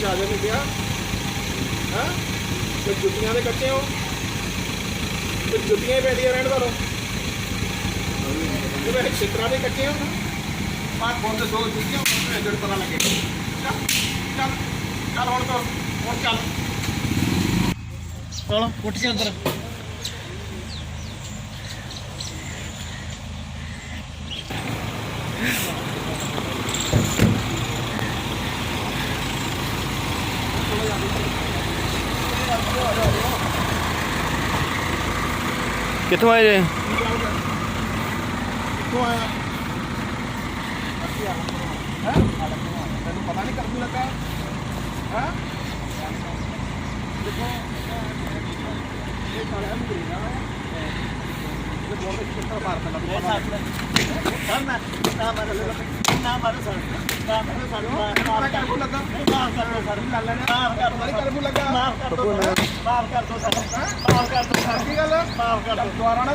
ਇਜਾਜ਼ਤ ਨਹੀਂ ਦਿਆ ਹਾਂ ਤੇ ਜੁੱਤੀਆਂ ਦੇ ਕੱਚੇ ਹੋ ਤੇ ਜੁੱਤੀਆਂ ਹੀ ਪੈਂਦੀਆਂ ਰਹਿਣ ਤੁਹਾਨੂੰ ਤੇ ਮੈਂ ਛਿੱਤਰਾਂ ਦੇ ਕੱਚੇ ਹੋ ਨਾ ਖੋਲ ਦੋ ਜੁੱਤੀਆਂ ਮੈਨੂੰ ਜੜ ਪਤਾ ਲੱਗੇ ਚੱਲ ਚੱਲ ਚੱਲ ਹੁਣ ਚੱਲ ਚਲੋ ਉੱਠ ਜਾ ਅੰਦਰ ਕਿੱਥੋਂ ਆਏ ਜੇ? ਕਿੱਥੋਂ ਆਇਆ ਹੈ ਤੈਨੂੰ ਪਤਾ ਨਹੀਂ ਕਰਨੀ ਲੱਗਾ ਹੈ ਦੇਖੋ ਇਹ ਸਾਲਿਆਂ ਨੂੰ ਗਰੀਨਾ ਇਹ ਬਹੁਤ ਕਿੱਥੇ ਬਾਹਰ ਕੱਢ ਲੱਗਾ ਨਾ ਮਾਰ ਸਰ ਮਾਰ ਕਰ ਬੋ ਲੱਗਾ ਮਾਰ ਕਰ ਦੋ ਸਰ ਲੈ ਲੈਣਾ ਮਾਰ ਕਰ ਬੋ ਲੱਗਾ ਮਾਰ ਕਰ ਦੋ ਸਰ ਮਾਰ ਕਰ ਦੋ ਸਰ ਕੀ ਗੱਲ ਮਾਰ ਕਰ ਦੋ ਦੁਆਰਾ ਨਾ